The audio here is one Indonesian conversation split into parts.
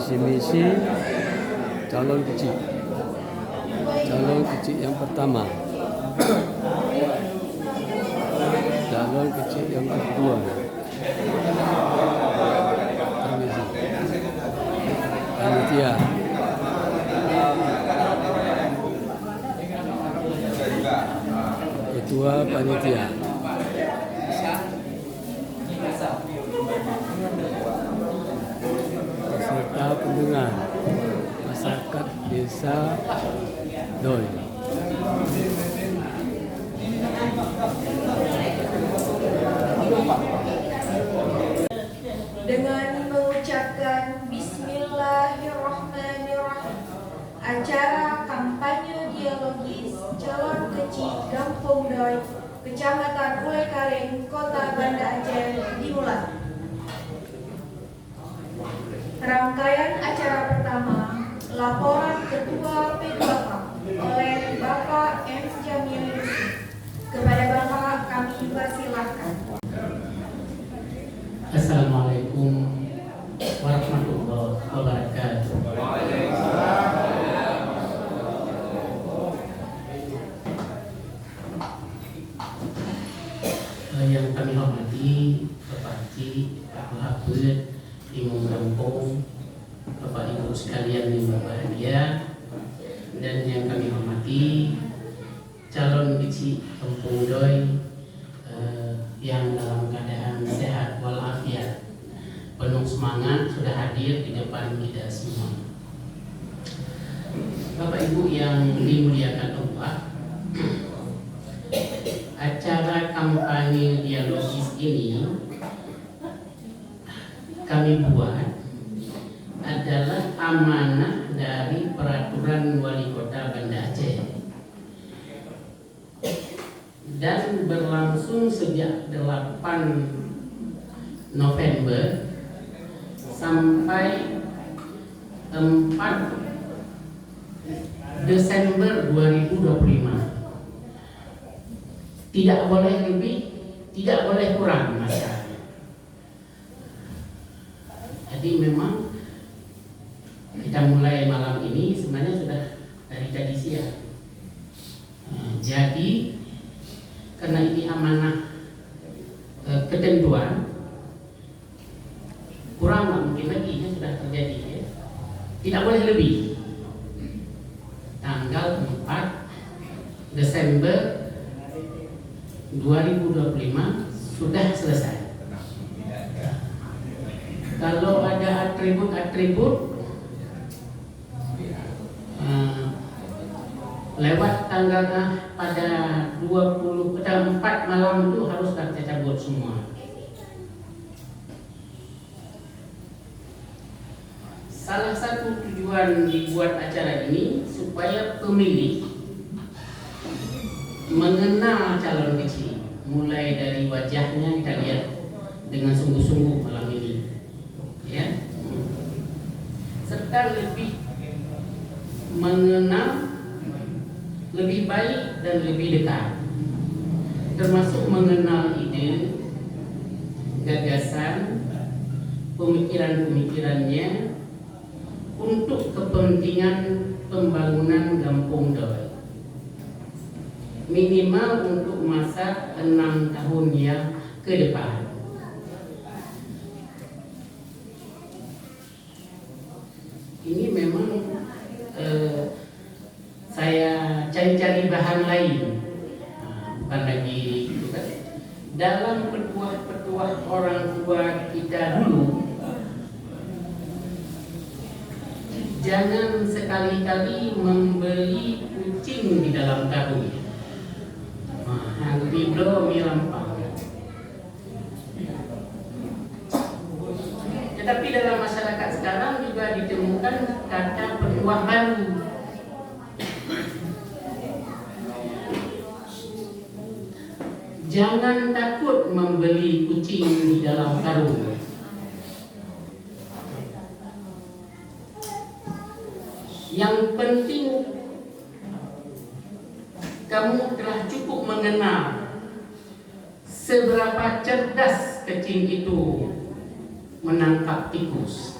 visi misi calon kecil. Calon kecil yang pertama, calon kecil yang kedua. Permisi. Panitia. Ketua panitia. Peserta pendengar masyarakat desa Doi. Dengan mengucapkan Bismillahirrahmanirrahim, acara kampanye dialogis calon kecil Kampung Doi, Kecamatan Ulekaring, Kota Banda Aceh dimulai. Rangkaian acara pertama, laporan Ketua P2K oleh Bapak M. Jamil Yusuf. Kepada Bapak kami persilahkan. Assalamualaikum warahmatullahi wabarakatuh. Yang kami hormati Bapak Haji, Pak Muhammad, Imam Kampung, Bapak Ibu sekalian yang berbahagia, dan yang kami hormati calon kecil Kampung Doi yang dalam keadaan sehat walafiat, penuh semangat, sudah hadir di depan kita semua. Bapak Ibu yang dimuliakan Allah, acara kampanye dialogis ini kami buat adalah amanah dari peraturan Wali Kota Banda Aceh dan berlangsung sejak 8 November sampai 4 Desember 2025. Tidak boleh lebih, tidak boleh kurang masa. Jadi memang kita mulai malam ini sebenarnya sudah dari tadi siang. Jadi karena ini amanah ketentuan, kurang nggak mungkin lagi ya, sudah terjadi ya. Tidak boleh lebih. Tanggal 4 Desember 2025 sudah selesai. Kalau ada atribut-atribut lewat tanggal pada 4 malam itu harus kita cabut semua. Salah satu tujuan dibuat acara ini supaya pemilih mengenal calon kecil, mulai dari wajahnya kita lihat dengan sungguh-sungguh malam ini, ya, serta lebih mengenal lebih baik dan lebih dekat, termasuk mengenal ide, gagasan, pemikiran-pemikirannya untuk kepentingan pembangunan Kampung Doi, minimal untuk masa 6 tahun yang ke depan. Ini memang saya cari-cari bahan lain, bukan lagi itu kan. Dalam petuah-petuah orang tua kita dulu, jangan sekali-kali membeli kucing di dalam karung. Biblo milampang. Tetapi dalam masyarakat sekarang juga ditemukan kata petuah baru. Jangan takut membeli kucing di dalam karung. Yang penting kamu telah cukup mengenal seberapa cerdas kucing itu menangkap tikus.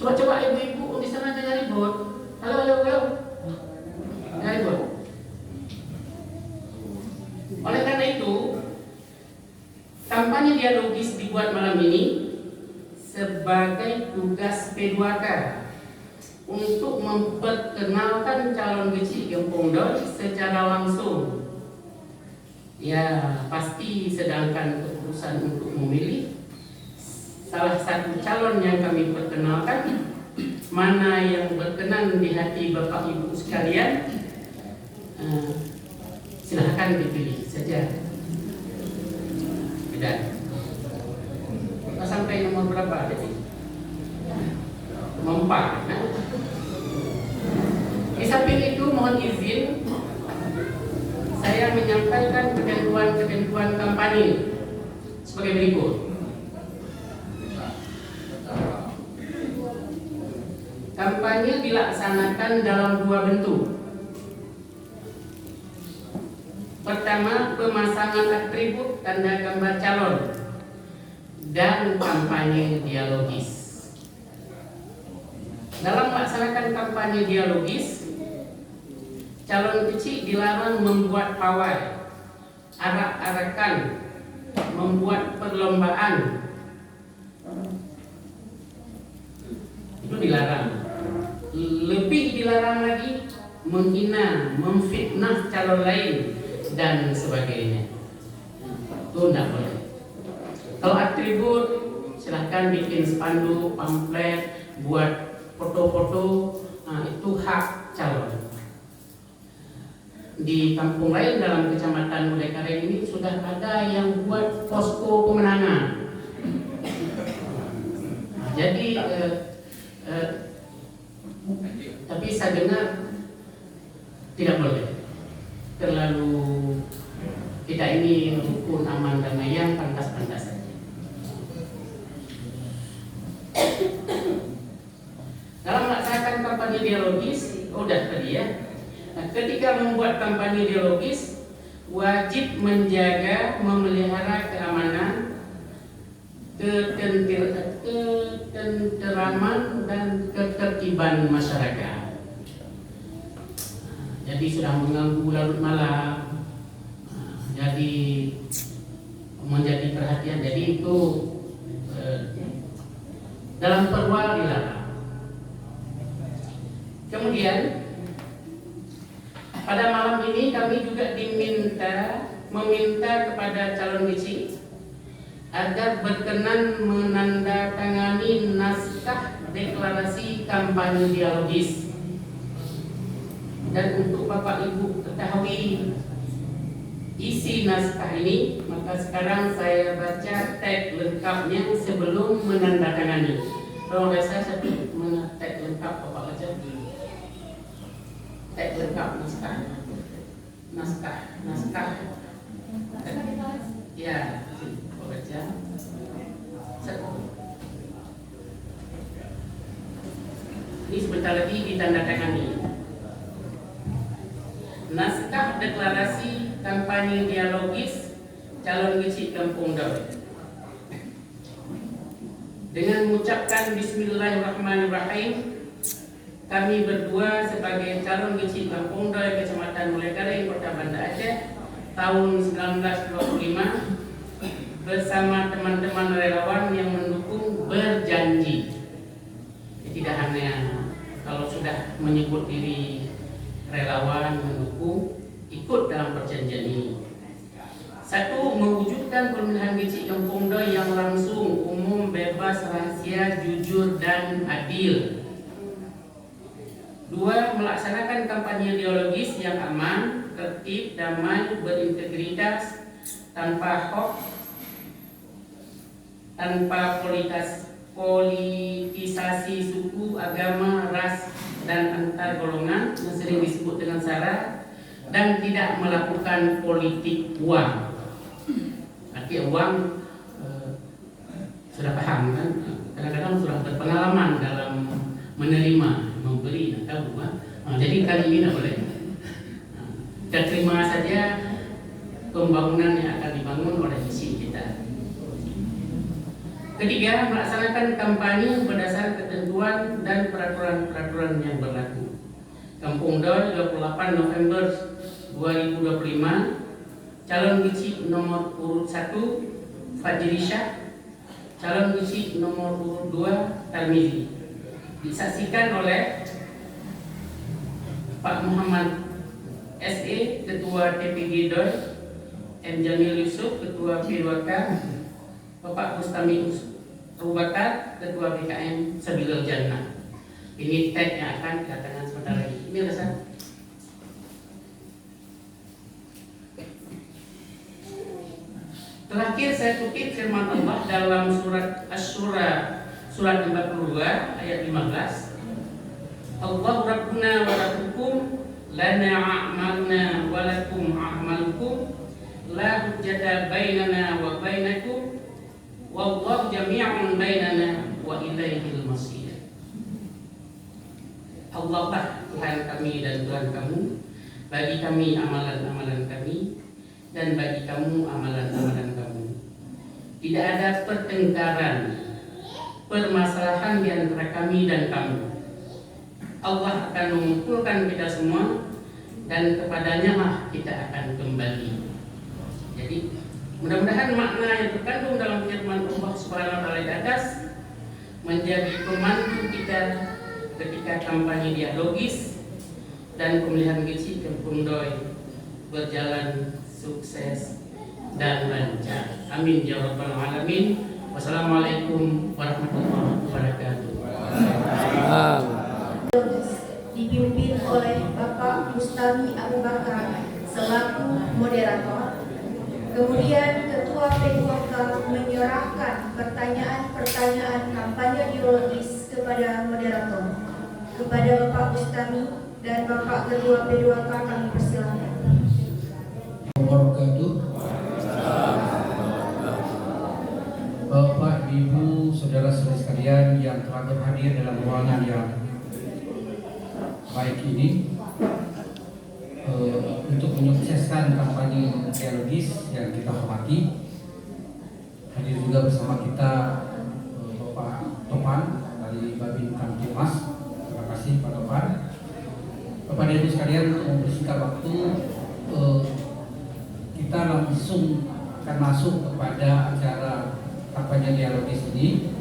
Coba ibu-ibu di sana jangan ribut. Halo. Jangan ribut. Oleh karena itu, kampanye dialogis dibuat malam ini sebagai tugas P2K untuk memperkenalkan calon kecil Kampung Doi secara langsung. Ya, pasti sedangkan keputusan untuk memilih salah satu calon yang kami perkenalkan, mana yang berkenan di hati Bapak Ibu sekalian, silahkan dipilih saja. Tidak. Sampai nomor berapa tadi? 4. Nah. Di samping itu mohon izin saya menyampaikan ketentuan-ketentuan kampanye sebagai berikut. Kampanye dilaksanakan dalam 2 bentuk. Pertama, pemasangan atribut tanda gambar calon dan kampanye dialogis. Dalam melaksanakan kampanye dialogis, calon kecil dilarang membuat pawai, arak-arakan, membuat perlombaan. Itu dilarang. Lebih dilarang lagi menghina, memfitnah calon lain dan sebagainya. Itu tidak boleh. Kalau atribut, silahkan bikin spanduk, pamflet, buat foto-foto, itu hak calon. Di kampung lain dalam kecamatan Mulekaren ini sudah ada yang buat posko kemenangan. Jadi tapi saya dengar tidak boleh. Terlalu kita ini rukun, aman, damai, yang pantas-pantas saja. Dalam melaksanakan kampanye dialogis, udah tadi ya. Nah, ketika membuat kampanye dialogis, wajib menjaga, memelihara keamanan, ketenteraman dan ketertiban masyarakat. Jadi sudah mengganggu larut malam, jadi menjadi perhatian. Jadi itu dalam perwal dilarang. Kemudian pada malam ini kami juga meminta kepada calon kecil agar berkenan menandatangani naskah deklarasi kampanye dialogis. Dan untuk Bapak Ibu ketahui isi naskah ini, maka sekarang saya baca teks lengkapnya sebelum menandatangani. Kalau saya satu mana teks lengkap Bapak baca? Teks lengkap naskah. Ya, Bapak baca. Ini sebentar lagi ditandatangani. Naskah deklarasi kampanye dialogis calon kecil Kampung Doi. Dengan mengucapkan Bismillahirrahmanirrahim, kami berdua sebagai calon kecil Kampung Doi Kecamatan Mulekaren, Kota Banda Aceh tahun 1925 bersama teman-teman relawan yang mendukung berjanji. Tidak hanya kalau sudah menyebut diri relawan mendukung, ikut dalam perjanjian ini. 1. Mewujudkan pemilihan kecil Kampung Doi yang langsung, umum, bebas, rahasia, jujur, dan adil. 2. Melaksanakan kampanye ideologis yang aman, tertib, damai, berintegritas, tanpa hoax, tanpa politisasi suku, agama, ras, dan antar golongan yang sering disebut dengan SARA, dan tidak melakukan politik uang. Arti uang sudah paham kan? Kadang-kadang sudah berpengalaman dalam menerima, memberi, atau uang. Jadi kali ini tidak boleh. Kita terima saja pembangunan yang akan dibangun oleh misi kita. Ketiga, melaksanakan kampanye berdasar ketentuan dan peraturan-peraturan yang berlaku. Kampung Doi 28 November 2025. Calon kecil nomor urut 1 Fajri Syah, calon kecil nomor urut 2 Tarmizi. Disaksikan oleh Pak Muhammad SE, Ketua TPG Doi, M. Jamil Yusuf, Ketua P2K, Bapak Bustami Abu Bakar, Ketua BKM Sabilul Jannah. Ini tag yang akan kedatangan sebentar lagi. Ini rasa. Terakhir saya kutip firman Allah dalam surat Asy-Syura surat 42 ayat 15. Allahu Rabbuna wa rabbukum lana a'maluna wa lakum a'malukum la hujjata bainana wa bainakum wallahu jami'un bainana wa ilaihil masir. Allah lah Tuhan kami dan Tuhan kamu, bagi kami amalan-amalan kami dan bagi kamu amalan-amalan kamu. Tidak ada pertengkaran, permasalahan di antara kami dan kamu. Allah akan mengumpulkan kita semua dan kepadanya lah kita akan kembali. Jadi mudah-mudahan makna yang terkandung dalam firman Allah Subhanahu wa taala di atas menjadi pemandu kita ketika kampanye dialogis dan pemilihan gizi Kampung Doi berjalan sukses dan lancar. Amin ya rabbal alamin. Wassalamualaikum warahmatullahi wabarakatuh. Dipimpin oleh Bapak Bustami Abu Bakar selaku moderator. Kemudian Ketua P2K menyerahkan pertanyaan-pertanyaan kampanye ideologis kepada moderator. Kepada Bapak Bustami dan Bapak Ketua P2K kami persilakan. Bapak, Ibu, saudara-saudara sekalian yang telah berhadir dalam ruangan yang baik ini untuk menyukseskan kampanye dialogis yang kita hormati, hadir juga bersama kita Bapak Topan dari Babin Kamtibmas. Terima kasih Pak Topan. Bapak dan Ibu sekalian, untuk mempersingkat waktu, kita langsung akan masuk kepada acara kampanye dialogis ini.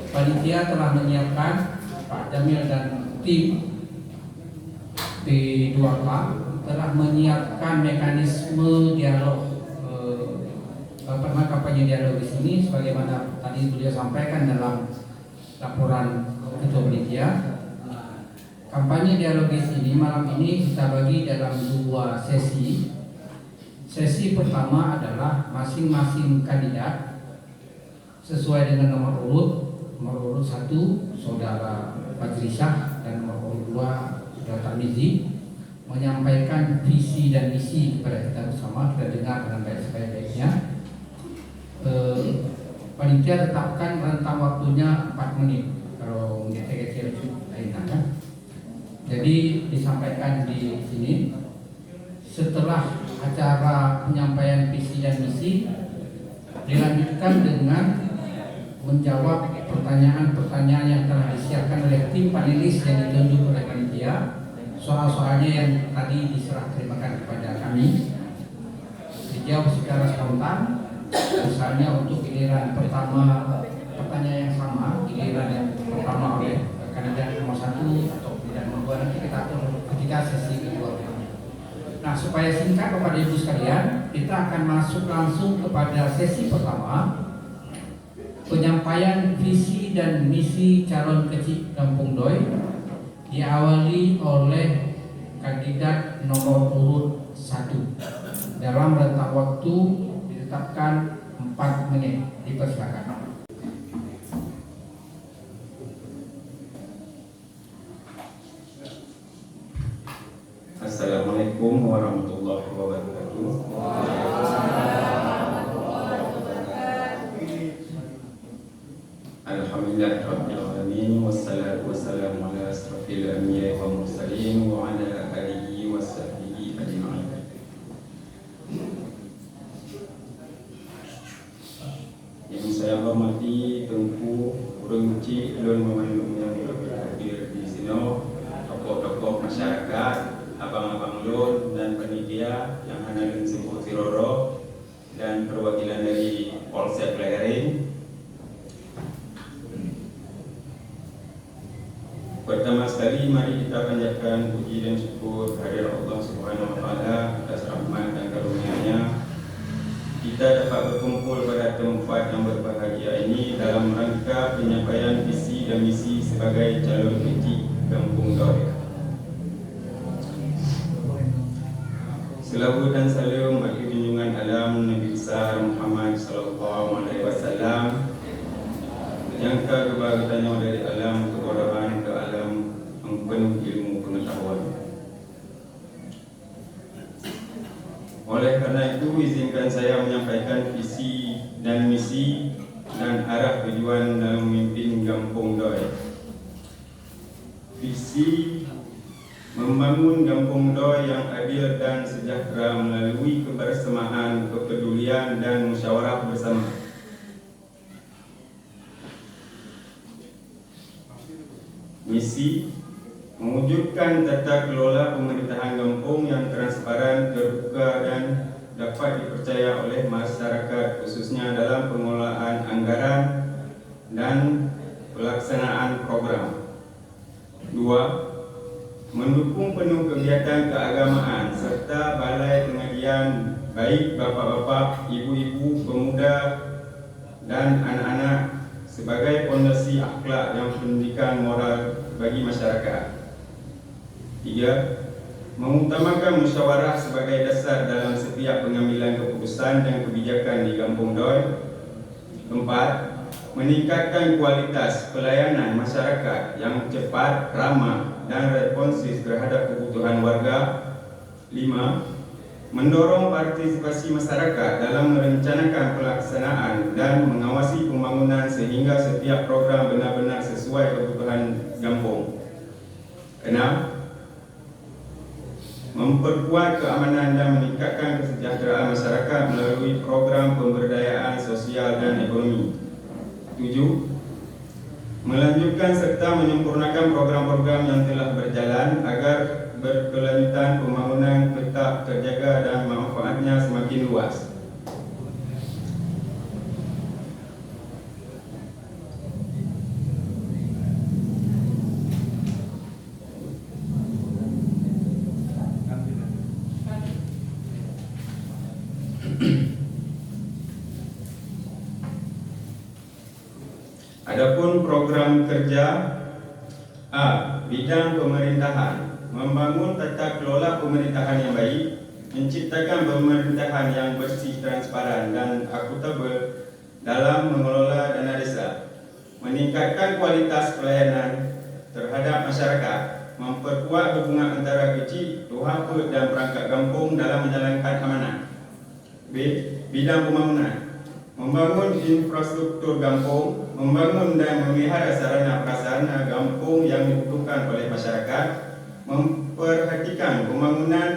Panitia telah menyiapkan, Pak Jamil dan tim P2K telah menyiapkan mekanisme dialog kampanye dialogis ini sebagaimana tadi beliau sampaikan dalam laporan Ketua Panitia. Kampanye dialogis ini malam ini kita bagi dalam 2 sesi. Sesi pertama adalah masing-masing kandidat sesuai dengan nomor urut 1 Saudara Fajri Syah dan nomor urut 2 Saudara Tarmizi menyampaikan visi dan misi kepada kita bersama. Kita dengar dengan baik sebaik-baiknya. Panitia tetapkan rentang waktunya 4 menit. Kalau kecil-kecil lain kan. Jadi disampaikan di sini. Setelah acara penyampaian visi dan misi dilanjutkan dengan menjawab pertanyaan-pertanyaan yang telah disiapkan oleh tim panelis yang ditunjuk oleh panitia. Soal-soalnya yang tadi diserah terimakan kepada kami dijawab secara spontan. Misalnya untuk giliran pertama pertanyaan yang sama, giliran yang pertama oleh kandidat nomor 1 atau kandidat nomor 2 nanti kita atur ketika sesi kedua. Nah, supaya singkat Bapak Ibu sekalian, kita akan masuk langsung kepada sesi pertama, penyampaian visi dan misi calon kecil Kampung Doi, diawali oleh kandidat nomor urut 1 dalam rentang waktu ditetapkan 4 menit. Dipersilakan. Assalamualaikum warahmatullahi wabarakatuh. Alhamdulillahirabbil alamin wassalatu wassalamu ala asrofil anbiya'i wal mursalin wa ala alihi washabbihi ajma'in. Yang saya hormati Pertama sekali, mari kita panjatkan puji dan syukur kehadirat Allah Subhanahu wa Ta'ala atas rahmat dan karunia-Nya. Kita dapat berkumpul pada tempat yang berbahagia ini dalam rangka penyampaian visi dan misi sebagai calon kecil Kampung Doi. Selawat dan salam bagi junjungan alam Nabi besar Muhammad sallallahu alaihi wasallam yang keberkatnya dari alam kemudahan ke alam yang penuh ilmu pengetahuan. Oleh karena itu, izinkan saya menyampaikan visi dan misi dan arah tujuan dalam memimpin Kampung Doi. Visi membangun Kampung Doi yang adil dan sejahtera melalui kebersamaan, kepedulian dan musyawarah bersama. Misi mewujudkan tata kelola pemerintahan kampung yang transparan, terbuka dan dapat dipercaya oleh masyarakat, khususnya dalam pengelolaan anggaran dan pelaksanaan program. 2. Mendukung penuh kegiatan keagamaan serta balai pengajian baik bapa-bapa, ibu-ibu, pemuda dan anak-anak sebagai fondasi akhlak dan pendidikan moral bagi masyarakat. 3. Mengutamakan musyawarah sebagai dasar dalam setiap pengambilan keputusan dan kebijakan di Kampung Doi. 4. Meningkatkan kualitas pelayanan masyarakat yang cepat, ramah dan responsif terhadap kebutuhan warga. 5. Mendorong partisipasi masyarakat dalam merencanakan pelaksanaan dan mengawasi pembangunan sehingga setiap program benar-benar sesuai kebutuhan kampung. 6. Memperkuat keamanan dan meningkatkan kesejahteraan masyarakat melalui program pemberdayaan sosial dan ekonomi. 7. Melanjutkan serta menyempurnakan program-program yang telah berjalan agar berkelanjutan pembangunan tetap terjaga dan manfaatnya semakin luas. Adapun program kerja A. Bidang pemerintahan, membangun tata kelola pemerintahan yang baik, menciptakan pemerintahan yang bersih, transparan dan akuntabel dalam mengelola dana desa, meningkatkan kualitas pelayanan terhadap masyarakat, memperkuat hubungan antara kecil, tuhape dan perangkat kampung dalam menjalankan amanah. B. Bidang pembangunan, membangun infrastruktur kampung, membangun dan memelihara sarana prasarana kampung yang dibutuhkan oleh masyarakat, memperhatikan pembangunan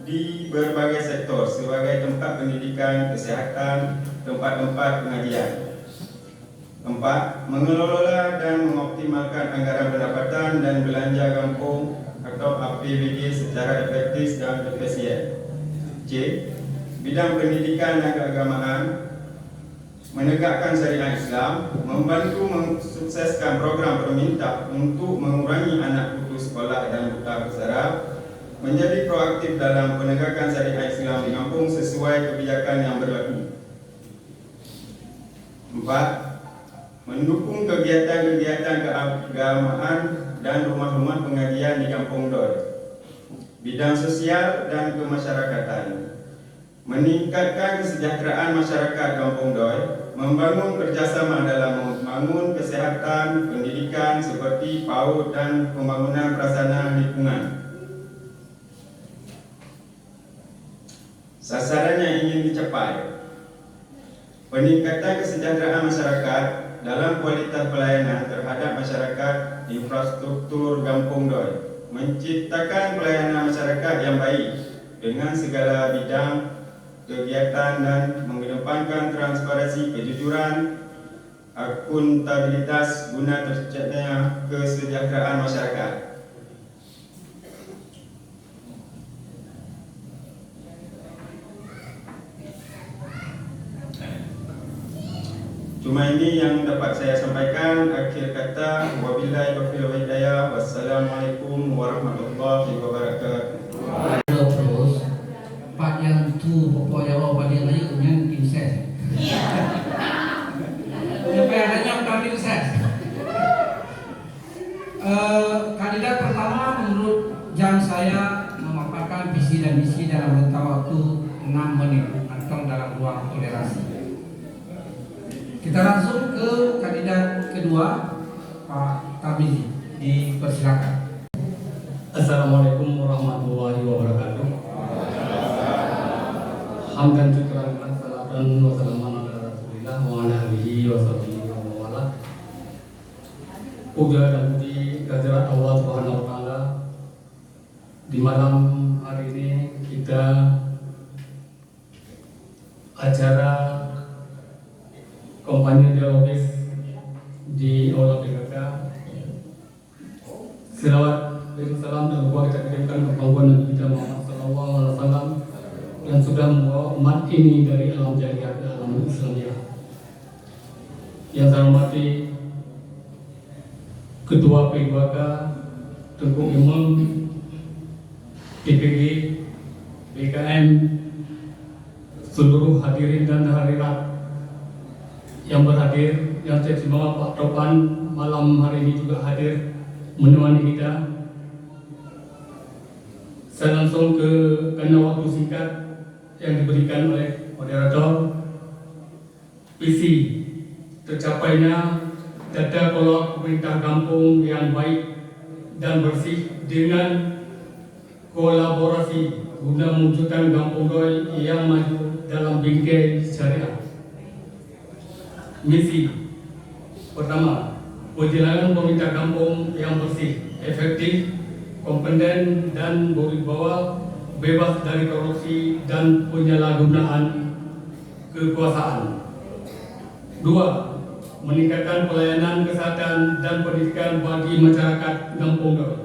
di berbagai sektor sebagai tempat pendidikan, kesihatan, tempat-tempat pengajian. 4. Mengelola dan mengoptimalkan anggaran pendapatan dan belanja kampung atau APBD secara efektif dan efisien. C. Bidang pendidikan dan keagamaan, menegakkan syariat Islam, membantu mensukseskan program pemerintah untuk mengurangi anak putus sekolah dan buta aksara, menjadi proaktif dalam penegakan syariat Islam di kampung sesuai kebijakan yang berlaku. 4. Mendukung kegiatan-kegiatan keagamaan dan rumah-rumah pengajian di Kampung Doi. Bidang sosial dan kemasyarakatan, meningkatkan kesejahteraan masyarakat Kampung Doi, membangun kerjasama dalam membangun kesehatan, pendidikan seperti PAUD dan pembangunan prasarana lingkungan. Sasaran yang ingin dicapai: peningkatan kesejahteraan masyarakat dalam kualitas pelayanan terhadap masyarakat, infrastruktur Kampung Doi, menciptakan pelayanan masyarakat yang baik dengan segala bidang kegiatan dan mengedepankan transparansi, kejujuran, akuntabilitas guna tercapainya kesejahteraan masyarakat. Cuma ini yang dapat saya sampaikan. Akhir kata, wabillahi taufiq wal hidayah. Wassalamualaikum warahmatullahi wabarakatuh. Terus Pak yang tu pokoknya pada yang lain yang princess. Sampai adanya princess. Kandidat pertama menurut jam saya memaparkan visi dan misi dalam rentang waktu 6 menit atau dalam ruang toleransi. Kita langsung ke kandidat kedua, Pak Tamizi. Dipersilakan. Assalamualaikum warahmatullahi wabarakatuh. Hamdan syukran salatan wa salaman ala Rasulillah wa ala alihi wa sahbihi wa wala. Puja dan puji kehadirat Allah Subhanahu wa taala. Di malam hari ini kita acara kampanye dialogis di Aula PKK. Selawat dan salam dan doa kita kirimkan kepada Nabi kita Muhammad sallallahu alaihi wasallam yang sudah membawa umat ini dari alam jahiliyah ke alam Islamiyah. Yang saya hormati Ketua P2K Tengku Imam, DPG, BKM, seluruh hadirin dan hadirat yang berhadir, yang terima Pak Topan malam hari ini juga hadir menemani kita. Saya langsung ke karena waktu singkat yang diberikan oleh moderator. Visi tercapainya tata kelola pemerintah kampung yang baik dan bersih dengan kolaborasi guna mewujudkan kampung doi yang maju dalam bingkai syariah. Misi pertama, perjalanan pemerintah kampung yang bersih, efektif, kompeten dan berwibawa, bebas dari korupsi dan penyalahgunaan kekuasaan. 2. Meningkatkan pelayanan kesehatan dan pendidikan bagi masyarakat kampung doi.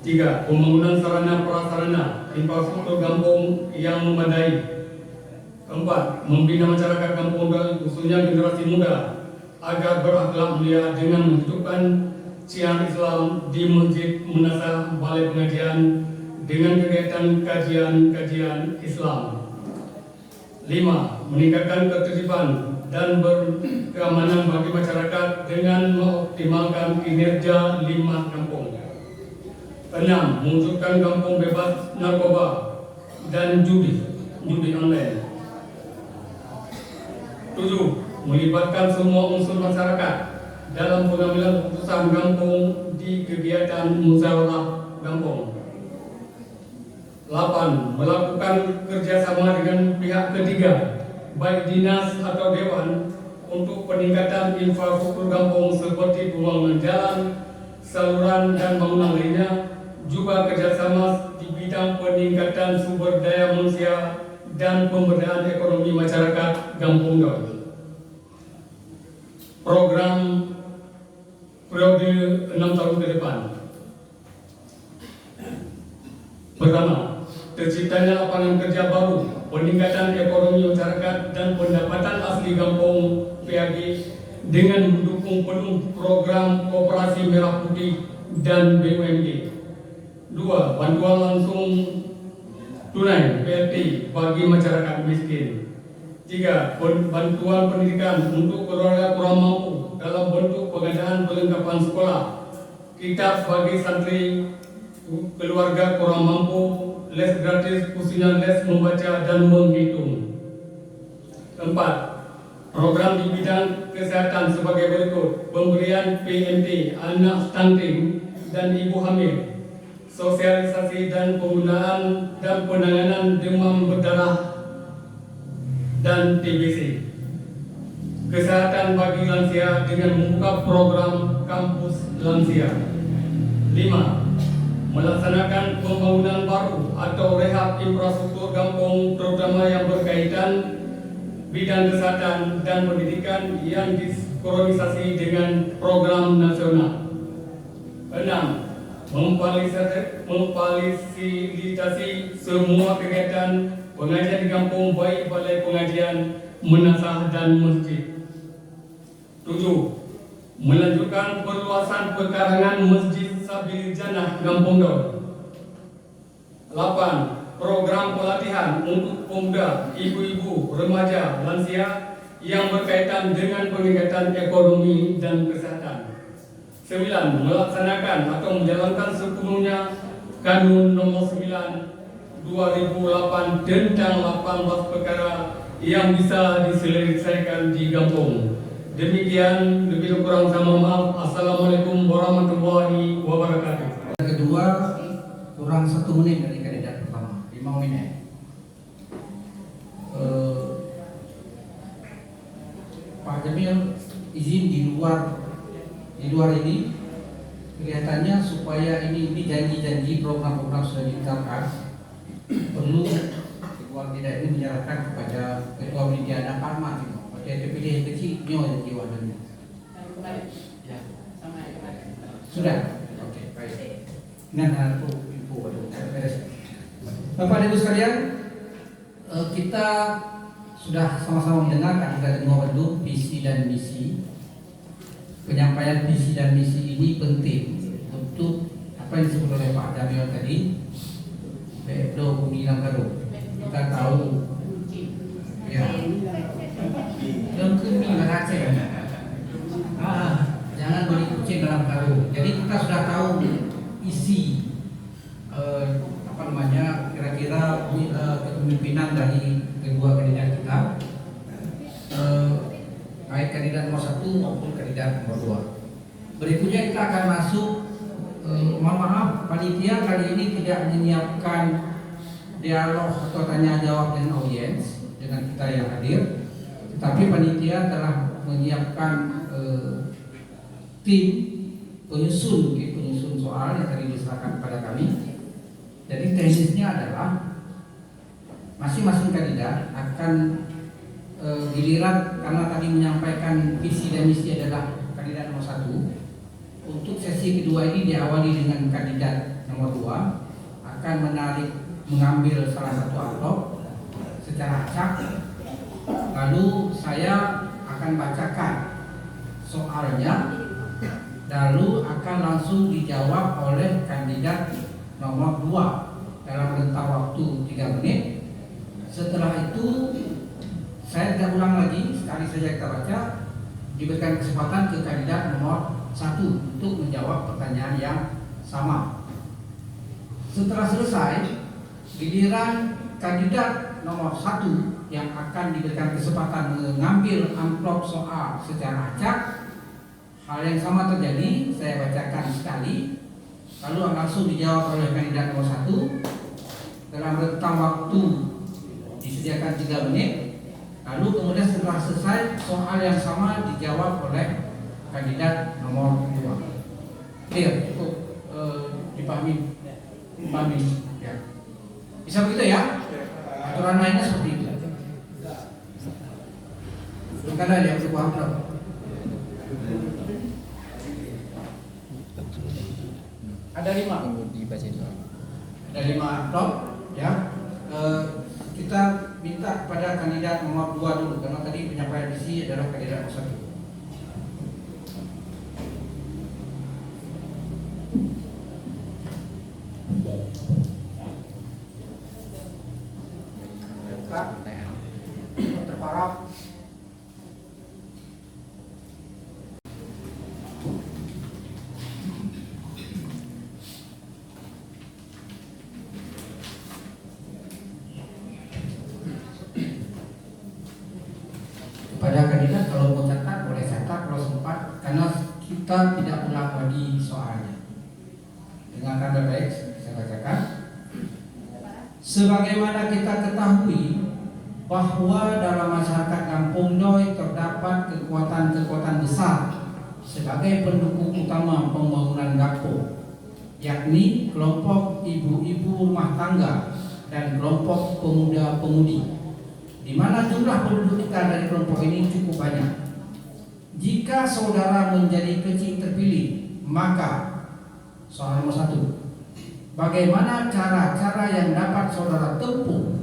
3. Pembangunan sarana prasarana infrastruktur kampung yang memadai. 4. Membina masyarakat kampung doi khususnya generasi muda agar berakhlak mulia dengan menghidupkan syiar Islam di Masjid Munasah Balai Pengajian dengan kegiatan kajian Islam. 5. Meningkatkan ketertiban dan berkeamanan bagi masyarakat dengan mengoptimalkan kinerja 5 kampung. 6. Mewujudkan kampung bebas narkoba dan judi online. 7. Melibatkan semua unsur masyarakat dalam pengambilan keputusan kampung di kegiatan musyawarah kampung. 8. Melakukan kerjasama dengan pihak ketiga, baik dinas atau dewan, untuk peningkatan infrastruktur kampung seperti pembangunan jalan, saluran dan bangunan lainnya, juga kerjasama di bidang peningkatan sumber daya manusia dan pemberdayaan ekonomi masyarakat kampung doi. Program periode 6 tahun ke depan. Pertama, terciptanya lapangan kerja baru, peningkatan ekonomi masyarakat dan pendapatan asli kampung PAG dengan mendukung penuh program Koperasi Merah Putih dan BUMD. 2. Bantuan langsung tunai PLT bagi masyarakat miskin. 3. Bantuan pendidikan untuk keluarga kurang mampu dalam bentuk pengadaan perlengkapan sekolah, kitab bagi santri keluarga kurang mampu, les gratis khususnya les membaca dan menghitung. 4. Program di bidang kesehatan sebagai berikut: pemberian PMT anak stunting dan ibu hamil, sosialisasi dan penggunaan dan penanganan demam berdarah dan TBC, kesehatan bagi lansia dengan membuka program kampus lansia. 5. Melaksanakan pembangunan baru atau rehab infrastruktur kampung terutama yang berkaitan bidang kesehatan dan pendidikan yang disinkronisasi dengan program nasional. 6. Memfasilitasi semua kegiatan pengajian di kampung baik balai pengajian, menasah dan masjid. 7. Melanjutkan perluasan pekarangan Masjid Sabilil Jannah Kampung Daun. 8. Program pelatihan untuk pemuda, ibu-ibu, remaja, lansia yang berkaitan dengan peningkatan ekonomi dan kesehatan. 9. Melaksanakan atau menjalankan sepenuhnya Kanun Nomor 9 2008 tentang 18 perkara yang bisa diselesaikan di kampung. Demikian, lebih kurang sama maaf. Assalamualaikum warahmatullahi wabarakatuh. Kedua, kurang 1 menit dari kandidat pertama, 5 menit. Pak Jamil izin di luar ini kelihatannya supaya ini janji-janji program-program sudah ditetapkan, perlu ketua tidak ini menyerahkan kepada ketua Mediana Parma gitu. Dia terpilih kecil nyo yang jiwa dan ya. Sudah. Oke, baik. Nah, info Bapak Ibu sekalian, kita sudah sama-sama mendengar kandidat Ketua Bandung visi dan misi. Penyampaian visi dan misi ini penting untuk apa yang disebut oleh Pak Jamil tadi, Bedo Bumi Langgaro. Kita tahu ya yang kami Aceh jangan beli kucing dalam karung. Jadi kita sudah tahu isi kira-kira kepemimpinan dari kedua kandidat kita, baik kandidat nomor 1 maupun kandidat nomor 2. Berikutnya kita akan masuk. Mohon maaf, panitia kali ini tidak menyiapkan dialog atau tanya jawab dengan audiens dengan kita yang hadir. Tapi panitia telah menyiapkan tim penyusun soal yang tadi diserahkan kepada kami. Jadi teknisnya adalah masing-masing kandidat akan giliran, karena tadi menyampaikan visi dan misi adalah kandidat nomor 1. Untuk sesi kedua ini diawali dengan kandidat nomor 2 akan mengambil salah satu amplop secara acak. Lalu saya akan bacakan soalnya, lalu akan langsung dijawab oleh kandidat nomor 2 dalam rentang waktu 3 menit. Setelah itu saya tidak ulang lagi, sekali saja kita baca, diberikan kesempatan ke kandidat nomor 1 untuk menjawab pertanyaan yang sama. Setelah selesai, giliran kandidat nomor 1 yang akan diberikan kesempatan mengambil amplop soal secara acak. Hal yang sama terjadi, saya bacakan sekali, lalu langsung dijawab oleh kandidat nomor 1 dalam rentang waktu disediakan 3 menit. Lalu kemudian setelah selesai, soal yang sama dijawab oleh kandidat nomor 2. Clear? Cukup dipahami ya. Bisa begitu ya? Aturan lainnya seperti itu. Karena ada yang cukup amplop. Ada 5. Ada 5 amplop ya. Kita minta kepada kandidat nomor 2 dulu, karena tadi penyampaian visi adalah kandidat nomor 1. Terparah. Kepada kandidat, kalau mau catat boleh catat kalau sempat, karena kita tidak ulang lagi soalnya. Dengan tanda baik saya bacakan. Sebagaimana kita ketahui bahwa dalam masyarakat Kampung Doi terdapat kekuatan-kekuatan besar sebagai pendukung utama pembangunan kampung, yakni kelompok ibu-ibu rumah tangga dan kelompok pemuda-pemudi, di mana jumlah penduduk kita dari kelompok ini cukup banyak. Jika saudara menjadi kecil terpilih, maka soal nomor 1, bagaimana cara-cara yang dapat saudara tempuh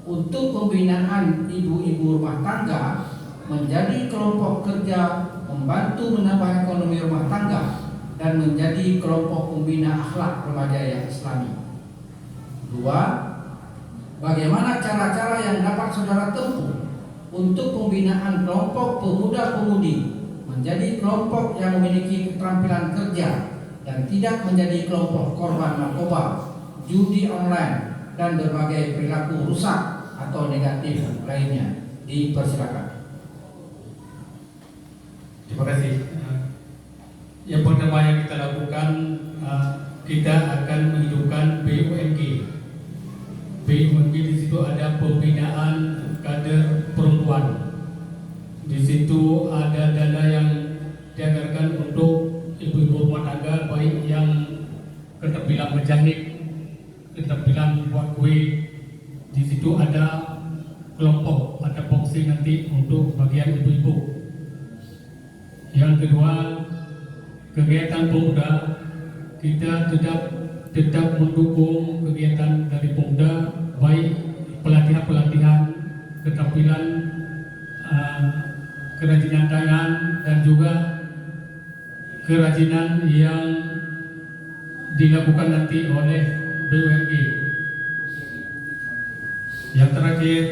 untuk pembinaan ibu-ibu rumah tangga menjadi kelompok kerja membantu menambah ekonomi rumah tangga, dan menjadi kelompok pembina akhlak remaja yang Islami. 2. Bagaimana cara-cara yang dapat saudara tempuh untuk pembinaan kelompok pemuda-pemudi menjadi kelompok yang memiliki keterampilan kerja dan tidak menjadi kelompok korban narkoba, judi online, dan berbagai perilaku rusak atau negatif lainnya. Dipersilakan. Terima kasih. Yang pertama yang kita lakukan, kita akan menghidupkan BUMG. BUMG di situ ada pembinaan kader perempuan. Di situ ada dana yang dianggarkan untuk ibu-ibu rumah tangga, baik yang keterampilan menjahit, keterampilan buat kue. Di situ ada kelompok, ada fungsi nanti untuk bagian ibu-ibu. Yang kedua, kegiatan pemuda, kita tetap mendukung kegiatan dari pemuda, baik pelatihan-pelatihan keterampilan, kerajinan tangan, dan juga kerajinan yang dilakukan nanti oleh BUMG. Yang terakhir,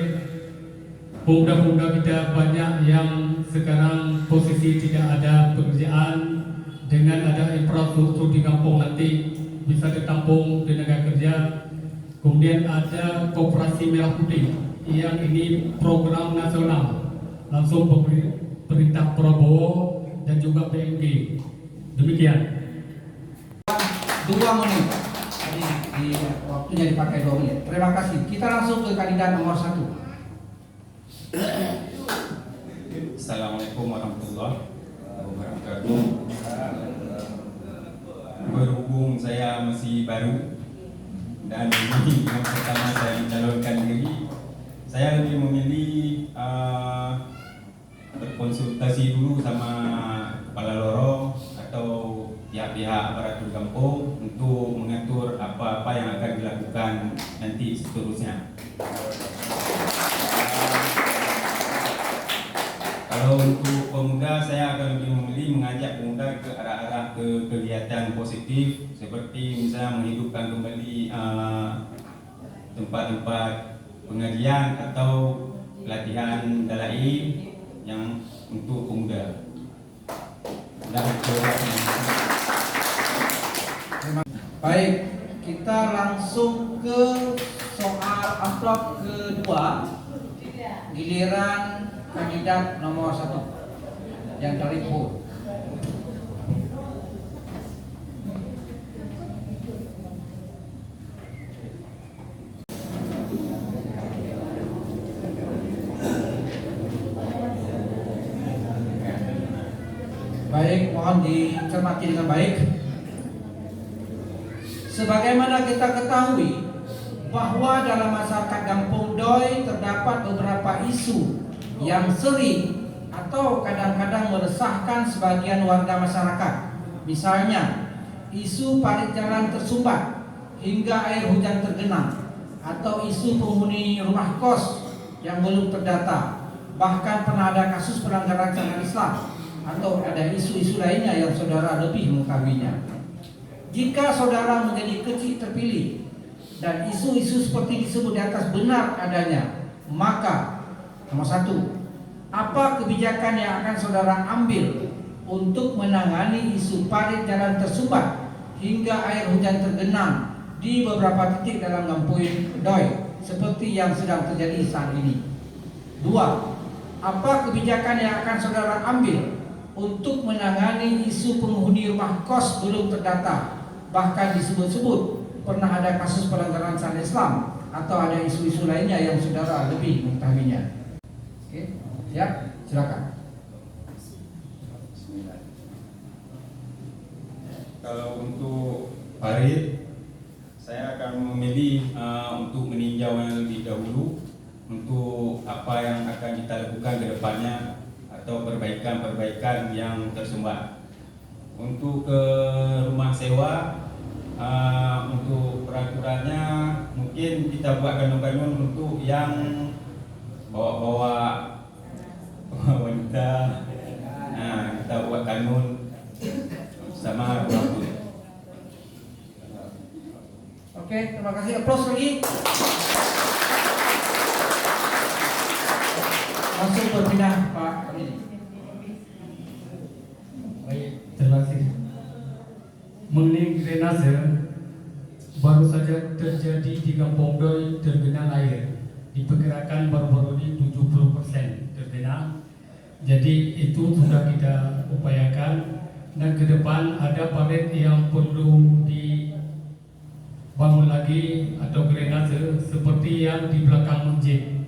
pemuda-pemuda kita banyak yang sekarang posisi tidak ada pekerjaan. Dengan ada infrastruktur di kampung nanti bisa ditampung tenaga kerja. Kemudian ada Koperasi Merah Putih yang ini program nasional langsung perintah Prabowo dan juga PMG. Demikian. 2 menit. Jadi waktunya dipakai 2 menit. Terima kasih. Kita langsung ke kandidat nomor 1. Assalamualaikum warahmatullahi wabarakatuh. Berhubung saya masih baru dan ini yang pertama saya mencalonkan diri, saya lebih memilih berkonsultasi dulu sama kepala lorong atau pihak-pihak aparatur kampung untuk mengatur apa-apa yang akan dilakukan nanti seterusnya. Kalau untuk pemuda, saya akan lebih memilih mengajak pemuda ke arah-arah ke kegiatan positif, seperti misalnya menghidupkan kembali tempat-tempat pengajian atau pelatihan dalai yang untuk pemuda. Baik, kita langsung ke soal amplop kedua. Giliran kandidat nomor 1 yang dari Bu. Baik, mohon dicermati dengan baik. Sebagaimana kita ketahui bahwa dalam masyarakat Kampung Doi terdapat beberapa isu yang sering atau kadang-kadang meresahkan sebagian warga masyarakat. Misalnya, isu parit jalan tersumbat hingga air hujan tergenang, atau isu penghuni rumah kos yang belum terdata. Bahkan pernah ada kasus pelanggaran syariat Islam, atau ada isu-isu lainnya yang saudara lebih mengetahuinya. Jika saudara menjadi kecil terpilih dan isu-isu seperti disebut di atas benar adanya, maka nomor 1, apa kebijakan yang akan saudara ambil untuk menangani isu parit jalan tersumbat hingga air hujan tergenang di beberapa titik dalam Kampung Doi seperti yang sedang terjadi saat ini? 2, apa kebijakan yang akan saudara ambil untuk menangani isu penghuni rumah kos belum terdata, bahkan disebut-sebut pernah ada kasus pelanggaran syariat Islam, atau ada isu-isu lainnya yang saudara lebih mengetahuinya? Oke, siap, silakan. Kalau untuk parit, saya akan memilih untuk meninjau yang lebih dahulu untuk apa yang akan kita lakukan ke depannya, atau perbaikan-perbaikan yang tersumbat. Untuk ke rumah sewa, untuk peraturannya mungkin kita buat kanun-kanun untuk yang bawa-bawa wanita. Nah, atau buat kanun sama berlaku. Oke, terima kasih. Aplaus lagi. Langsung berpindah Pak Penidi. Baik, terima kasih. Mengenai drainase, baru saja terjadi di Kampung Doi tergenang air. Diperkirakan baru-baru ini 70% tergenang. Jadi itu sudah kita upayakan, dan ke depan ada parit yang perlu dibangun lagi atau drainase seperti yang di belakang masjid.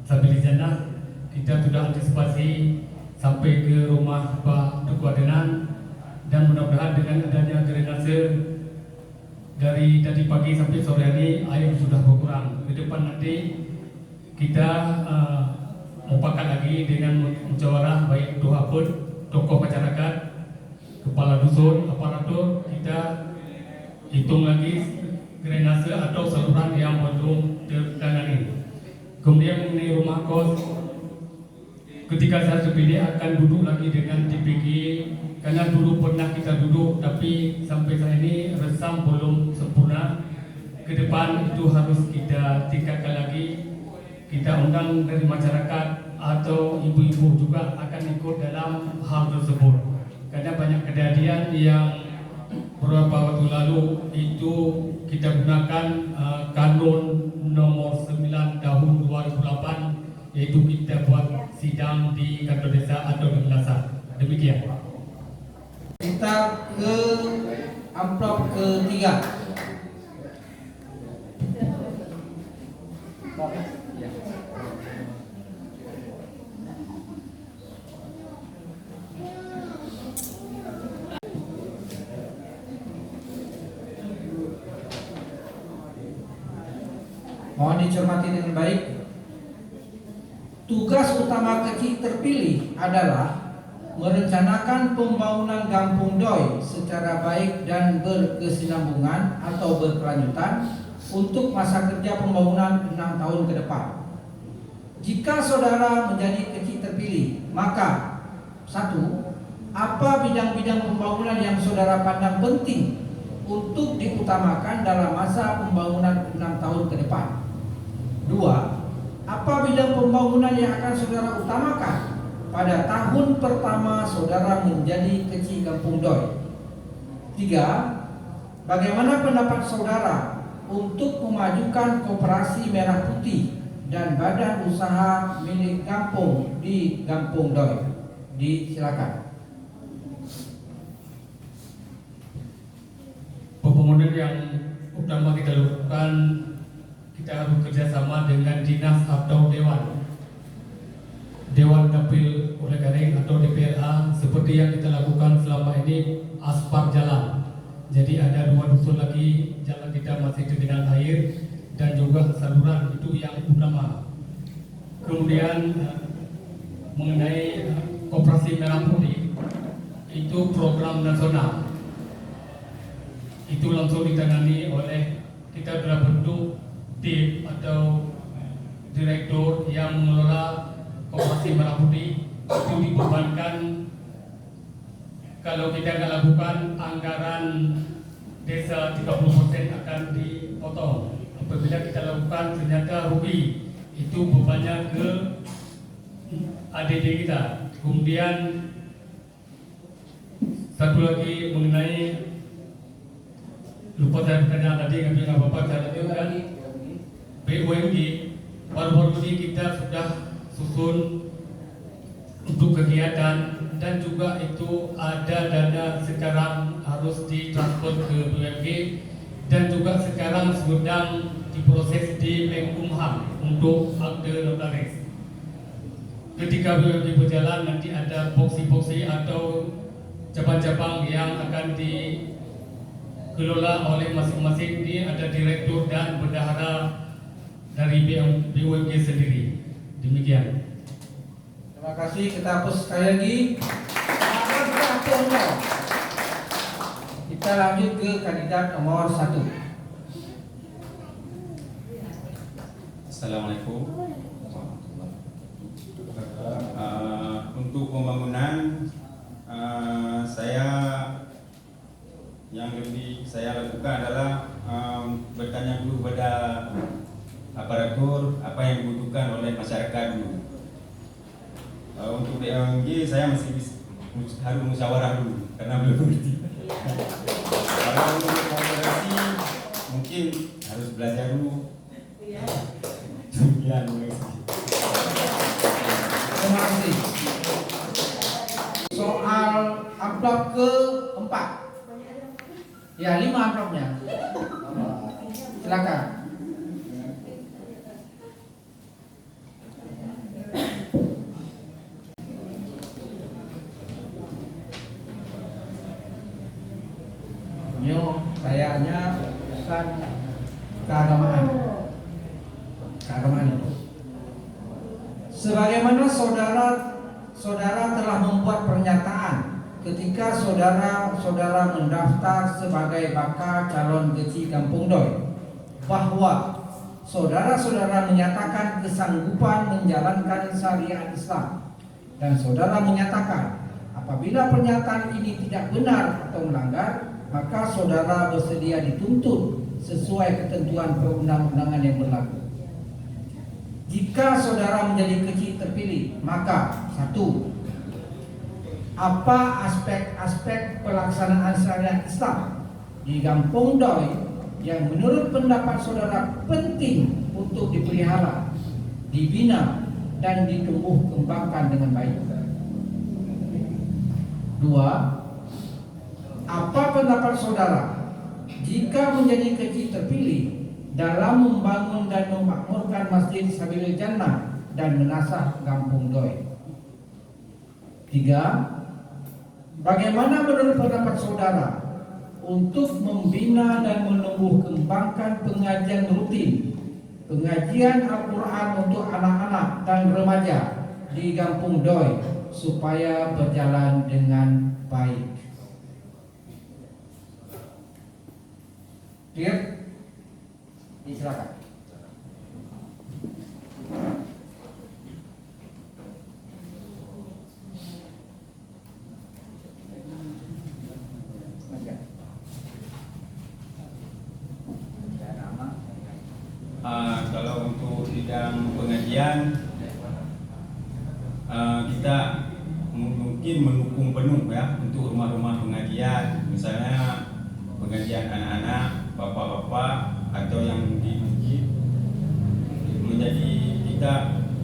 Sambil di sana kita sudah antisipasi sampai ke rumah Pak Duku Adenan, dan mudah-mudahan dengan adanya drainase dari tadi pagi sampai sore hari air sudah berkurang. Ke depan nanti kita mufakat lagi dengan musyawarah baik doa pun tokoh masyarakat, kepala dusun, aparatur, kita hitung lagi drainase atau saluran yang belum tertangani. Kemudian mengenai rumah kos, ketika saya terpilih akan duduk lagi dengan DPG, karena dulu pernah kita duduk tapi sampai saat ini resam belum sempurna. Ke depan itu harus kita tingkatkan lagi. Kita undang dari masyarakat atau ibu-ibu juga akan ikut dalam hal tersebut, karena banyak kejadian yang beberapa waktu lalu itu kita gunakan kanun nomor 9 tahun 2008, yaitu kita buat sidang di kantor desa atau di Lasar. Demikian. Kita ke amplop ketiga. Mohon dicermati dengan baik. Tugas utama kecil terpilih adalah merencanakan pembangunan Kampung Doi secara baik dan berkesinambungan atau berkelanjutan untuk masa kerja pembangunan 6 tahun ke depan. Jika saudara menjadi kecil terpilih, maka 1. Apa bidang-bidang pembangunan yang saudara pandang penting untuk diutamakan dalam masa pembangunan 6 tahun ke depan? 2. Apa bidang pembangunan yang akan saudara utamakan pada tahun pertama saudara menjadi kecil Kampung Doi? 3. Bagaimana pendapat saudara untuk memajukan koperasi Merah Putih dan badan usaha milik kampung di Kampung Doi? Silakan. Pembangunan yang utama kita lakukan, kita harus kerjasama dengan dinas atau Dewan Dapil Oleh Garing atau DPRA, seperti yang kita lakukan selama ini aspal jalan. Jadi ada 2 dusun lagi jalan kita masih tergenang air, dan juga saluran, itu yang utama. Kemudian mengenai Koperasi Merah Putih, itu program nasional, itu langsung ditangani oleh, kita telah bentuk tim atau direktur yang mengelola Koperasi Merah Putih. Itu dibebankan, kalau kita nggak lakukan, anggaran desa 30% akan dipotong. Apabila kita lakukan ternyata rugi, itu bebannya ke ADD kita. Kemudian satu lagi mengenai, lupa saya bertanya tadi, nggak apa-apa, saya lanjutkan. BUMD, baru-baru ini kita sudah susun untuk kegiatan, dan juga itu ada dana sekarang harus ditransfer ke BUMD, dan juga sekarang sedang diproses di Menkumham untuk akte notaris. Ketika BUMD berjalan, nanti ada boksi-boksi atau cabang-cabang yang akan dikelola oleh masing-masing. Ini ada direktur dan bendahara dari BUMD sendiri. Demikian. Terima kasih. Kita hapus sekali lagi. Kita lanjut ke kandidat nomor 1. Assalamualaikum. Untuk pembangunan yang lebih saya lakukan adalah bertanya dulu pada aparatur apa yang dibutuhkan oleh masyarakat dulu. Untuk DMG saya harus musyawarah dulu karena belum mengerti. Kalau untuk komunikasi mungkin harus belajar dulu. Terima kasih. Soal amplop keempat. Ya, 5 amplopnya. Silakan. Ini kayaknya pesan keagamaan. Keagamaan itu. Sebagaimana saudara telah membuat pernyataan ketika saudara mendaftar sebagai bakal calon GC Kampung Doi, bahwa saudara menyatakan kesanggupan menjalankan syariat Islam, dan saudara menyatakan apabila pernyataan ini tidak benar atau melanggar, maka saudara bersedia dituntut sesuai ketentuan perundang-undangan yang berlaku. Jika saudara menjadi kecil terpilih, maka 1. Apa aspek-aspek pelaksanaan syariat Islam di Kampung Doi yang menurut pendapat saudara penting untuk dipelihara, dibina, dan ditumbuh kembangkan dengan baik? 2. Apa pendapat saudara jika menjadi kecil terpilih dalam membangun dan memakmurkan Masjid Sabilil Jannah dan menasah Kampung Doi? 3. Bagaimana menurut pendapat saudara untuk membina dan menumbuh kembangkan pengajian rutin, pengajian Al-Quran untuk anak-anak dan remaja di Kampung Doi supaya berjalan dengan baik? Clear? Silakan. Kalau untuk bidang pengajian, kita mungkin mendukung penuh ya untuk rumah-rumah pengajian, misalnya pengajian anak-anak, bapak-bapak atau yang di masjid. Menjadi kita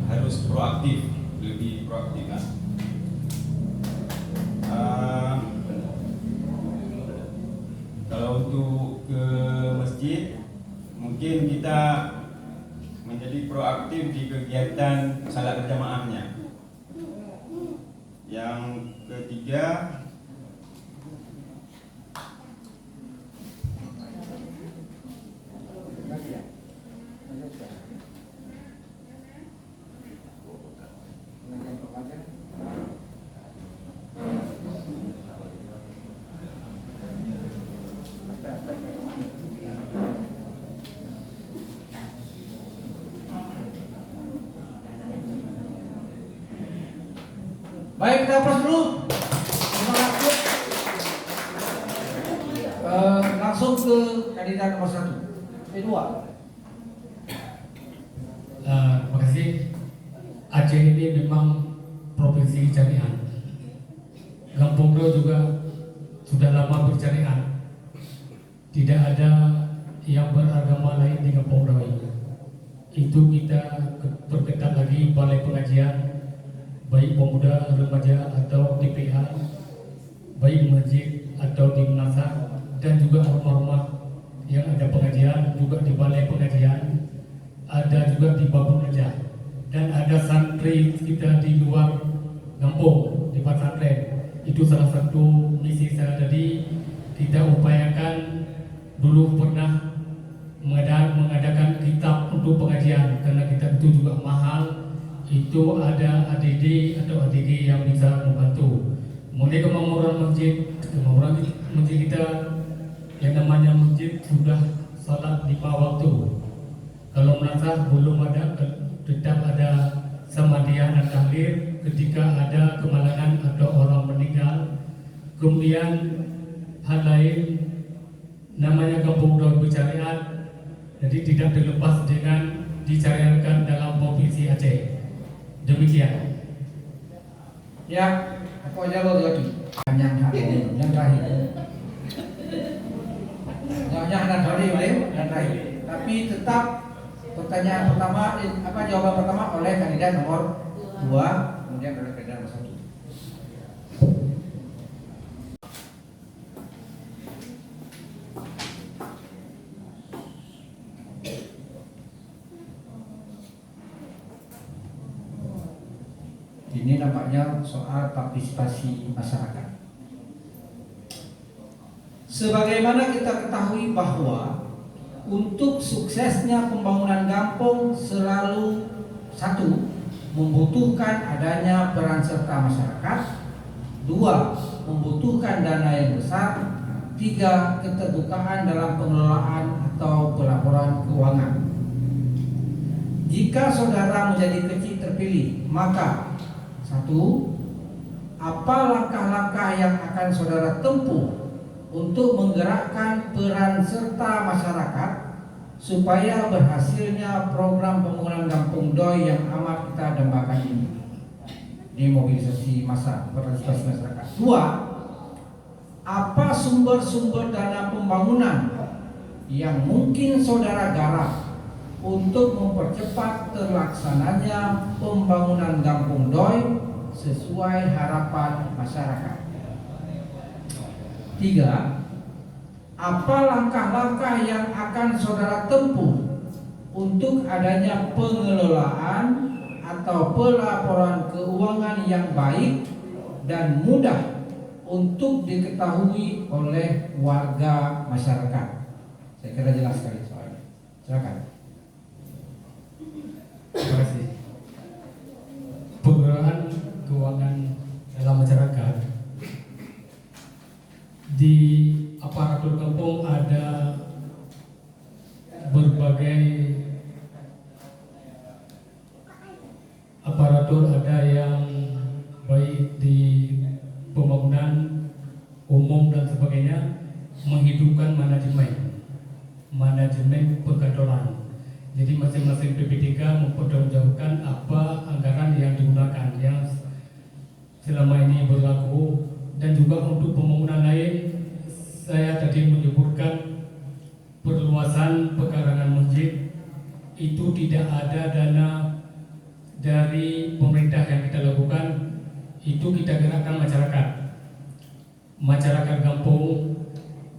harus proaktif, lebih proaktif lah. Kalau untuk ke masjid, mungkin kita menjadi proaktif di kegiatan salat berjamaahnya. Yang ketiga, baik, kita proses dulu. Terima kasih. Langsung ke kandidat nomor 1. Kedua. Terima kasih. Aceh ini memang provinsi syariah. Kampung Doi juga sudah lama bersyariah. Tidak ada yang beragama lain di Kampung Doi. Itu kita perketat lagi balai pengajian, baik pemuda, remaja atau DPA, baik masjid atau di Menasah, dan juga rumah-rumah yang ada pengajian, juga di balai pengajian, ada juga di Babun Najah, dan ada santri kita di luar kampung, di pesantren. Itu salah satu misi saya tadi. Kita upayakan, dulu pernah mengadakan kitab untuk pengajian, karena kitab itu juga mahal. Itu ada ADD atau ADG yang bisa membantu. Mulai kemakmuran masjid kita yang namanya masjid sudah salat 5 waktu. Kalau merasa belum ada, tetap ada samadiyah dan tahlil ketika ada kemalangan atau orang meninggal, Kemudian hal lain namanya kampung doi bersyariat, jadi tidak terlepas dengan disyariatkan dalam provinsi Aceh. Demikian. Ya, aku aja lo lagi. Yang hari yang terakhir. Yang terakhir. Tapi tetap pertanyaan pertama, jawaban pertama oleh kandidat nomor 2, kemudian oleh kandidat nomor 1. Ini nampaknya soal partisipasi masyarakat. Sebagaimana kita ketahui bahwa untuk suksesnya pembangunan kampung selalu satu, membutuhkan adanya peran serta masyarakat, 2, membutuhkan dana yang besar, 3, keterbukaan dalam pengelolaan atau pelaporan keuangan. Jika saudara menjadi kecil terpilih, maka 1, apa langkah-langkah yang akan saudara tempuh untuk menggerakkan peran serta masyarakat supaya berhasilnya program pembangunan kampung doi yang amat kita dambakan ini? Di mobilisasi massa, partisipasi masyarakat. 2, apa sumber-sumber dana pembangunan yang mungkin saudara garap untuk mempercepat terlaksananya pembangunan kampung doi sesuai harapan masyarakat? 3, apa langkah-langkah yang akan saudara tempuh untuk adanya pengelolaan atau pelaporan keuangan yang baik dan mudah untuk diketahui oleh warga masyarakat? Saya kira jelas sekali soalnya. Silakan. Terima kasih. Pengelolaan keuangan dalam masyarakat, di aparatur kampung ada berbagai aparatur, ada yang baik di pembangunan umum dan sebagainya, menghidupkan manajemen perkantoran. Jadi masing-masing PP3 mempertanggungjawabkan apa anggaran yang digunakan yang selama ini berlaku. Dan juga untuk pembangunan lain, saya tadi menyebutkan perluasan pekarangan masjid itu tidak ada dana dari pemerintah yang kita lakukan, itu kita gerakkan masyarakat kampung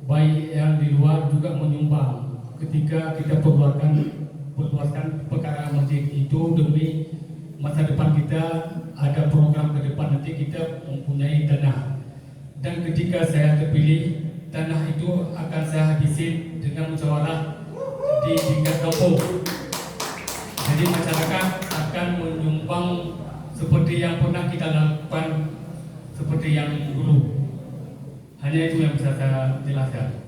baik yang di luar juga menyumbang ketika kita perluaskan pekarangan masjid itu demi masa depan kita. Ada program ke depan nanti kita mempunyai tanah. Dan ketika saya terpilih, tanah itu akan saya habisin dengan musyawarah di tingkat kampung. Jadi masyarakat akan menyumbang seperti yang pernah kita lakukan, seperti yang dulu. Hanya itu yang bisa saya jelaskan.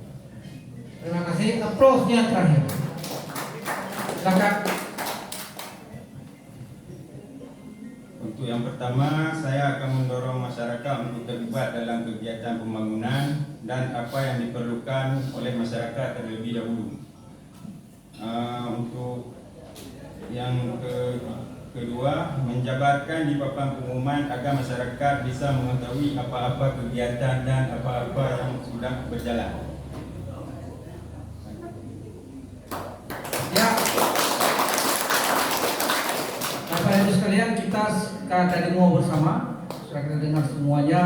Terima kasih. Applause-nya terakhir. Silakan. Untuk yang pertama, saya akan mendorong masyarakat untuk terlibat dalam kegiatan pembangunan dan apa yang diperlukan oleh masyarakat terlebih dahulu. Untuk yang kedua, menjabarkan di papan pengumuman agar masyarakat bisa mengetahui apa-apa kegiatan dan apa-apa yang sudah berjalan. Ya, Bapak Ibu sekalian, kita tadi mau bersama, sudah kita dengar semuanya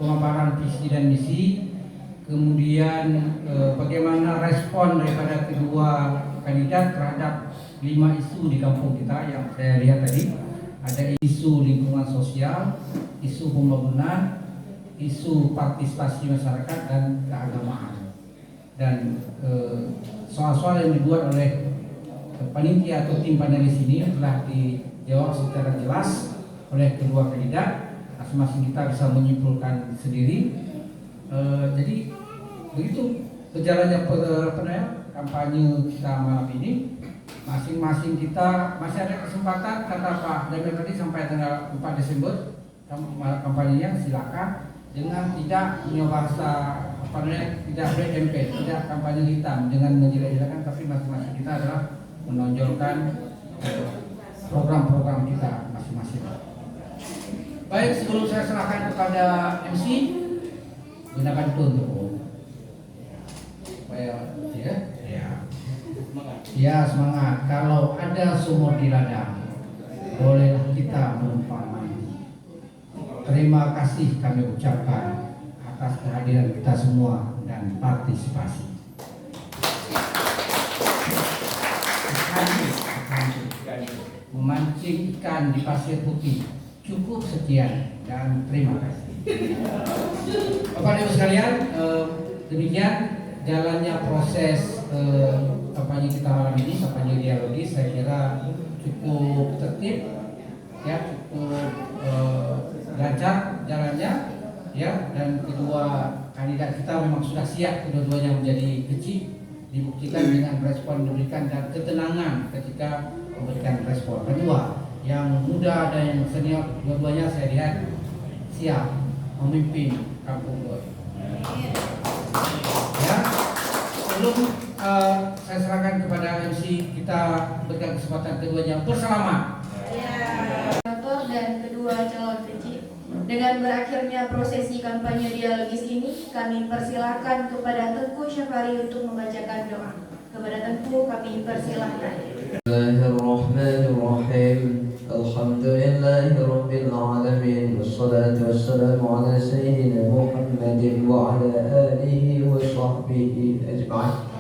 pemaparan visi dan misi, kemudian bagaimana respon daripada kedua kandidat terhadap 5 isu di kampung kita yang saya lihat tadi. Ada isu lingkungan sosial, isu pembangunan, isu partisipasi masyarakat, dan keagamaan. Dan soal-soal yang dibuat oleh panitia atau tim panelis ini telah dijawab secara jelas oleh kedua kandidat. Masing-masing kita bisa menyimpulkan sendiri. Jadi begitu berjalannya kampanye kita malam ini. Masing-masing kita masih ada kesempatan, kata Pak Damir tadi, sampai tanggal 4 Desember kampanyenya, silakan. dengan tidak punya bahasa tidak black campaign, tidak kampanye hitam dengan menjelek-jelekan, tapi masing-masing kita adalah menonjolkan program-program kita masing-masing. Baik, sebelum saya serahkan kepada MC, gunakan itu untuk ya semangat. Kalau ada sumur di ladang, bolehlah kita menumpang mandi. Terima kasih kami ucapkan atas kehadiran kita semua dan partisipasi. Memancing ikan di pasir putih. Cukup sekian dan terima kasih. Bapak Ibu sekalian, demikian jalannya proses kampanye kita malam ini, kampanye dialogis, saya kira cukup tertib, ya, cukup lancar jalannya, ya, dan kedua kandidat kita memang sudah siap kedua-duanya menjadi kecil, dibuktikan dengan respon diberikan dan ketenangan ketika memberikan respon. Kedua, yang muda dan yang senior, dua-duanya saya lihat siap memimpin kampung Goy. Ya, sebelum saya serahkan kepada MC, kita berikan kesempatan keduanya bersalamat. Dan kedua calon kecil. Dengan berakhirnya prosesi kampanye dialogis ini, kami persilahkan kepada Tengku Syafari untuk membacakan doa. Kepada Tengku kami persilahkan. Bismillahirrahmanirrahim. Alhamdulillahi Rabbil Alamin. Wassalatu wassalamu ala Sayyidina Muhammadin wa ala alihi wa sahbihi ajma'in.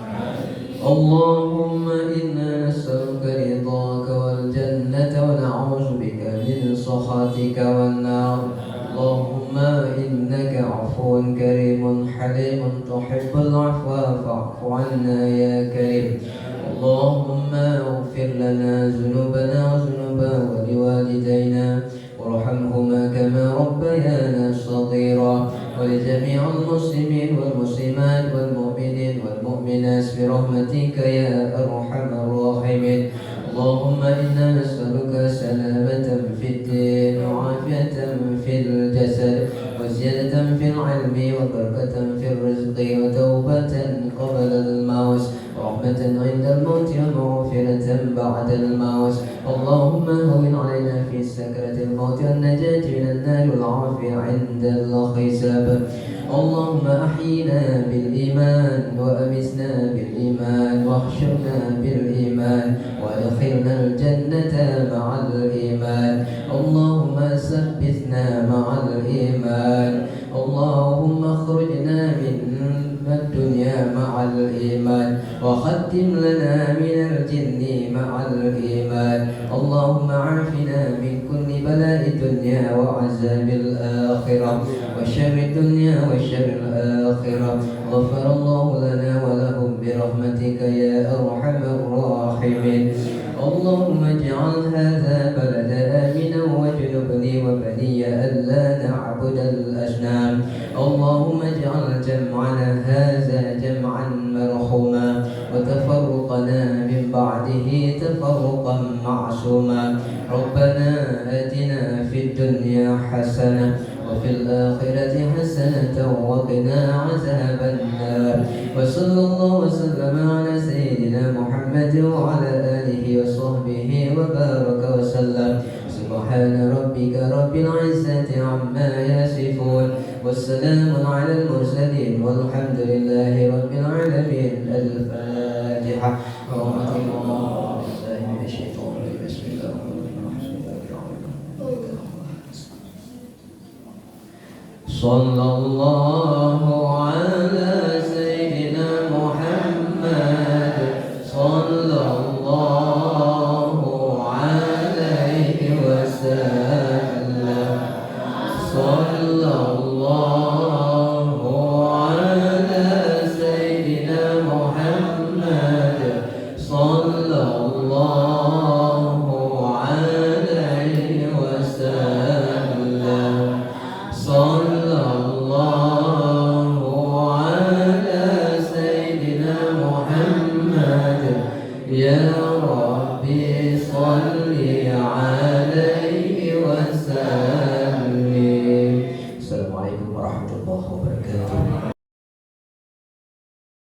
Allahumma inna nas'aluka ridhaka wal jannata wa na'udzu bika min sakhatika wan nar. Allahumma innaka 'afuwun karimun halimun tuhibbul 'afwa fa'fu 'anna ya karim. Allahumma ighfir lana dhunubana wa dhunuba waliwalidayna warhamhuma kama rabbayana shaghira wa li jami'il muslimin wal muslimat wal mu'minin wal mu'minat bi rahmatika ya arhamar rahimin. Allahumma inna nas'aluka salamatan fid din wa 'afiyatan fil jasad wa ziyadatan fil 'ilmi wa barakatan fil rizqi wa tawbatan qabla al-maut ورحمة عند الموت ومغفرة بعد الموت. اللهم هون علينا في سكرة الموت والنجاة من النار والعافية عند الحساب. اللهم أحينا بالإيمان وأمسنا بالإيمان واحشرنا بالإيمان وادخلنا الجنة مع الإيمان. اللهم ثبتنا مع الإيمان. اللهم اخرجنا من الدنيا مع الإيمان وختم لنا من الجن مع الإيمان. اللهم عافنا من كل بلاء الدنيا وعذاب الآخرة وشر الدنيا وشر الآخرة. غفر الله لنا ولهم برحمتك يا أرحم الراحمين. اللهم اجعل هذا بلد آمنا واجنبني وبني ألا نعبد الأصنام. اللهم اجعل جمعنا هذا جمعا مرحوما وتفرقنا من بعده تفرقا معصوما. ربنا آتنا في الدنيا حسنة وفي الآخرة حسنة وقنا عذاب النار. وصلى الله وسلم على سيدنا محمد وعلى آله وصحبه وبارك وسلم. سبحان ربك رب العزة عما يصفون والسلام على المرسلين والحمد لله رب العالمين. الفاتحة. ورحمة الله من الشيطان الرجيم. بسم الله الرحمن الرحيم. صلى الله على سيدنا محمد صلى الله عليه وسلم. صلى الله على سيدنا محمد صلى الله عليه وسلم. صلى الله على سيدنا محمد يا ربي